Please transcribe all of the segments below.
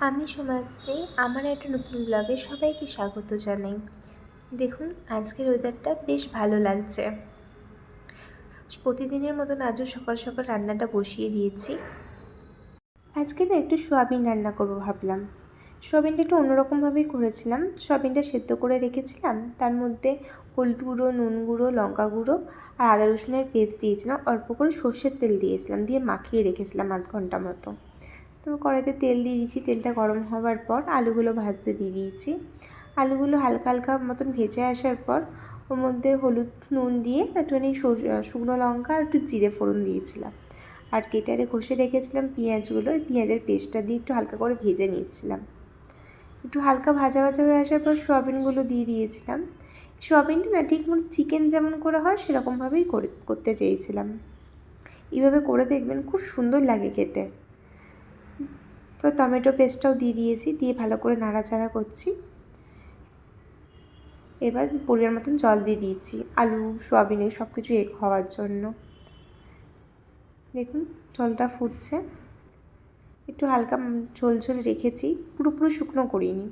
আমি সোমাশ্রী, আমার একটা নতুন ব্লগে সবাইকে স্বাগত জানাই। দেখুন, আজকের ওয়েদারটা বেশ ভালো লাগছে। প্রতিদিনের মতন আজও সকাল সকাল রান্নাটা বসিয়ে দিয়েছি। আজকে না একটু সোয়াবিন রান্না করবো ভাবলাম। সোয়াবিনটা একটু অন্যরকমভাবেই করেছিলাম। সোয়াবিনটা সেদ্ধ করে রেখেছিলাম, তার মধ্যে হলুদ গুঁড়ো, নুন গুঁড়ো, লঙ্কা গুঁড়ো আর আদা রসুনের পেস্ট দিয়েছিলাম, অল্প করে সর্ষের তেল দিয়েছিলাম, দিয়ে মাখিয়ে রেখেছিলাম আধ ঘন্টা মতো। তো কড়াইতে তেল দিয়ে দিয়েছি, তেলটা গরম হওয়ার পর আলুগুলো ভাজতে দিয়ে দিয়েছি। আলুগুলো হালকা হালকা মতন ভেজে আসার পর ওর মধ্যে হলুদ নুন দিয়ে একটুখানি শুকনো লঙ্কা আর একটু জিরে ফোড়ন দিয়েছিলাম। আর কেটে ঘষে রেখেছিলাম পেঁয়াজগুলো, ওই পেঁয়াজের পেস্টটা দিয়ে একটু হালকা করে ভেজে নিয়েছিলাম। একটু হালকা ভাজা ভাজা হয়ে আসার পর সোয়াবিনগুলো দিয়ে দিয়েছিলাম। সোয়াবিনটা না ঠিক চিকেন যেমন করে হয় সেরকমভাবেই করতে চেয়েছিলাম। এইভাবে করে দেখবেন, খুব সুন্দর লাগে খেতে। তো টমেটো পেস্টটাও দিয়ে দিয়েছি, দিয়ে ভালো করে নাড়াচাড়া করছি। এবার পরিমাণ মতন জল দিয়ে দিয়েছি আলু সোয়াবিনে সব কিছু হওয়ার জন্য। দেখুন জলটা ফুটছে, একটু হালকা ঝোল ঝোল রেখেছি, পুরোপুরি শুকনো করিনি।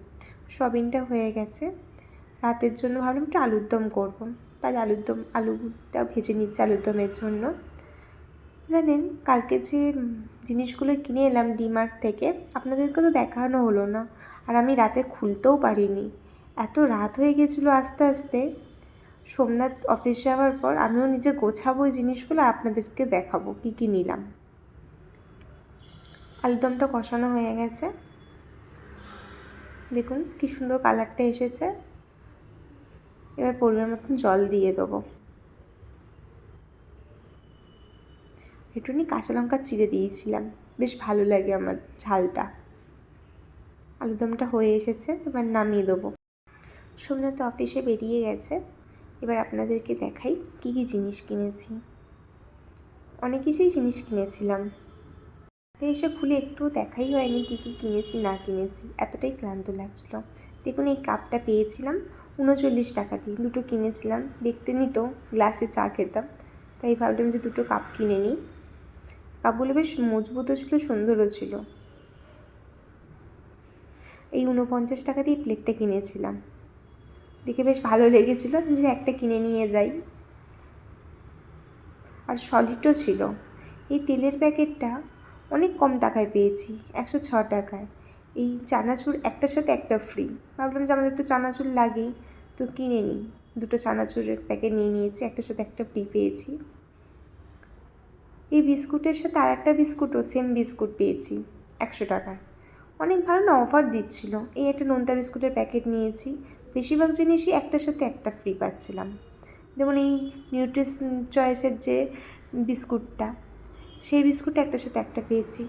সোয়াবিনটা হয়ে গেছে। রাতের জন্য ভাবলাম একটু আলুর দম করবো, তাই আলুটা ভেজে নিচ্ছি আলুর দমের জন্য। জানেন, কালকে যে জিনিসগুলো কিনে এলাম ডিমার্ট থেকে, আপনাদেরকে তো দেখানো হলো না, আর আমি রাতে খুলতেও পারিনি, এত রাত হয়ে গেছিলো। আস্তে আস্তে সোমনাথ অফিস যাওয়ার পর আমিও নিজে গোছাবো এই জিনিসগুলো, আপনাদেরকে দেখাবো কী কী নিলাম। আলুরদমটা কষানো হয়ে গেছে, দেখুন কী সুন্দর কালারটা এসেছে। এবার পরিমাণ মতন জল দিয়ে দেবো, একটুখানি কাঁচা লঙ্কা চিড়ে দিয়েছিলাম, বেশ ভালো লাগে আমার ঝালটা। আলুরদমটা হয়ে এসেছে, এবার নামিয়ে দেবো। সোমনাথ অফিসে বেরিয়ে গেছে। এবার আপনাদেরকে দেখাই কী কী জিনিস কিনেছি। অনেক কিছুই জিনিস কিনেছিলাম, তাই এসে খুলে একটু দেখাই হয়নি কী কী কিনেছি না কিনেছি, এতটাই ক্লান্ত লাগছিল। দেখুন এই কাপটা পেয়েছিলাম 39 টাকা দিয়ে, দুটো কিনেছিলাম। দেখতে নিত গ্লাসে চা খেতাম, তাই ভাবলাম যে দুটো কাপ কিনে নিই। কাপগুলো বেশ মজবুতও ছিল, সুন্দরও ছিল। এই 49 টাকা দিয়ে প্লেটটা কিনেছিলাম, দেখে বেশ ভালো লেগেছিলো যে একটা কিনে নিয়ে যাই। আর সলিডও ছিল। এই তেলের প্যাকেটটা অনেক কম টাকায় পেয়েছি, 106 টাকায়। এই চানাচুর একটার সাথে একটা ফ্রি, ভাবলাম যে আমাদের তো চানাচুর লাগেই, তো কিনে নিই। দুটো চানাচুরের প্যাকেট নিয়ে নিয়েছি, একটার সাথে একটা ফ্রি পেয়েছি। এই বিস্কুটের সাথে আর একটা বিস্কুটও সেম বিস্কুট পেয়েছি 100 টাকায়। অনেক ভালো না, অফার দিচ্ছিল। এই একটা নোনতা বিস্কুটের প্যাকেট নিয়েছি, বেশিরভাগ জিনিসই একটার সাথে একটা ফ্রি পাচ্ছিলাম। যেমন এই নিউট্রিস চয়েসের যে বিস্কুটটা, সেই বিস্কুটটা একটার সাথে একটা পেয়েছি।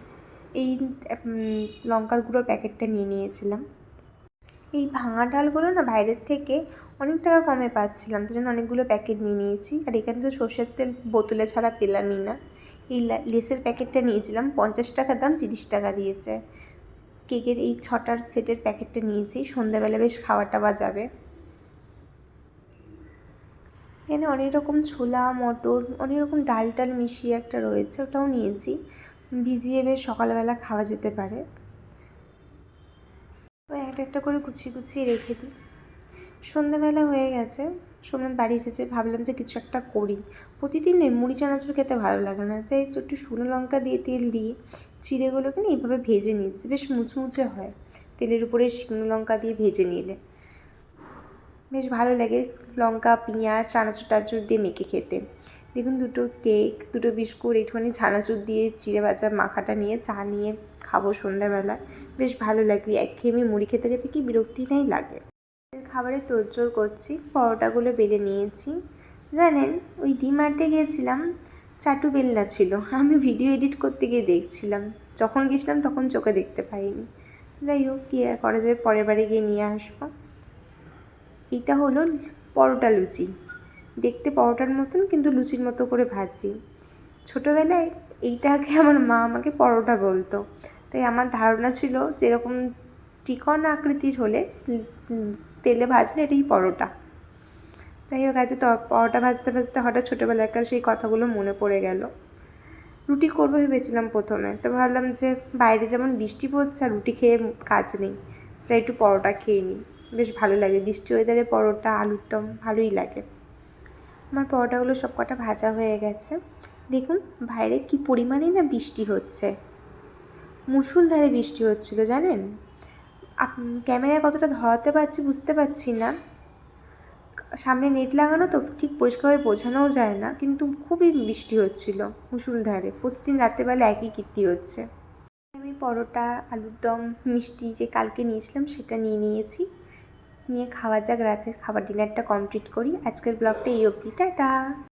এই লঙ্কার গুঁড়োর প্যাকেটটা নিয়ে নিয়েছিলাম। এই ভাঙা ডালগুলো না বাইরের থেকে অনেক টাকা কমে পাচ্ছিলাম, তার জন্য অনেকগুলো প্যাকেট নিয়ে নিয়েছি। আর এখানে তো সর্ষের তেল বোতলে ছাড়া পেলামই না। এই লেসের প্যাকেটটা নিয়েছিলাম, 50 টাকা দাম, 30 টাকা দিয়েছে। কেকের এই 6টার সেটের প্যাকেটটা নিয়েছি, সন্ধ্যাবেলা বেশ খাওয়াটা যাবে। এখানে অনেক রকম ছোলা মটর অনেক রকম ডাল টাল মিশিয়ে একটা রয়েছে, ওটাও নিয়েছি, ভিজিয়ে বেশ সকালবেলা খাওয়া যেতে পারে। একটা একটা করে গুছিয়ে গুছিয়ে রেখে দিই। সন্ধ্যাবেলা হয়ে গেছে, সোমনাথ বাড়ি এসেছে, ভাবলাম যে কিছু একটা করি। প্রতিদিন মুড়ি চানাচুর খেতে ভালো লাগে না, তাই একটু শুকনো লঙ্কা দিয়ে তেল দিয়ে চিড়েগুলোকে না এইভাবে ভেজে নিচ্ছি, বেশ মুচমুচে হয় তেলের উপরে শুকনো লঙ্কা দিয়ে ভেজে নিলে, বেশ ভালো লাগে। লঙ্কা পেঁয়াজ চানাচুর টানাচুর দিয়ে মেখে খেতে। দেখুন দুটো কেক, দুটো বিস্কুট, একটুখানি চানাচুর দিয়ে চিড়ে ভাজা মাখাটা নিয়ে চা নিয়ে খাবো সন্ধ্যাবেলায়, বেশ ভালো লাগবে। একঘেয়েমি মুড়ি খেতে খেতে কি বিরক্তি নেই লাগে। খাবারে তোড়জোড় করছি, পরোটাগুলো বেলে নিয়েছি। জানেন, ওই ডিমার্টে গিয়েছিলাম, চাটু বেলনা ছিল, আমি ভিডিও এডিট করতে গিয়ে দেখছিলাম, যখন গেছিলাম তখন চোখে দেখতে পাইনি। যাই হোক, কী আর করা যাবে, পরের বারে গিয়ে নিয়ে আসবো। এটা হলো পরোটা লুচি, দেখতে পরোটার মতন কিন্তু লুচির মতো করে ভাজছি। ছোটোবেলায় এইটাকে আমার মা আমাকে পরোটা বলতো, তাই আমার ধারণা ছিল যে এরকম চিকন আকৃতির হলে তেলে ভাজলে এটাই পরোটা। তাই হোক, আজ তো পরোটা ভাজতে ভাজতে হঠাৎ ছোটোবেলাকার সেই কথাগুলো মনে পড়ে গেল। রুটি করবো ভেবেছিলাম প্রথমে, তো ভাবলাম যে বাইরে যেমন বৃষ্টি পড়ছে আর রুটি খেয়ে কাজ নেই, যাই একটু পরোটা খেয়ে নিই, বেশ ভালো লাগে বৃষ্টি ওয়েদারে পরোটা আলুর দম ভালোই লাগে। আমার পরোটাগুলো সব কটা ভাজা হয়ে গেছে। দেখুন বাইরে কি পরিমাণে না বৃষ্টি হচ্ছে, মুষলধারে বৃষ্টি হচ্ছিল জানেন। ক্যামেরায় কতটা ধরাতে পারছি বুঝতে পারছি না, সামনে নেট লাগানো তো ঠিক পরিষ্কারভাবে বোঝানোও যায় না, কিন্তু খুবই বৃষ্টি হচ্ছিল মুষলধারে। প্রতিদিন রাত্রেবেলা একই কীর্তি হচ্ছে। আমি পরোটা আলুর দম মিষ্টি যে কালকে নিয়েছিলাম সেটা নিয়েছি, নিয়ে খাওয়া যাক, রাতের খাবার ডিনারটা কমপ্লিট করি। আজকের ব্লগটা এই অবধি, টাটা।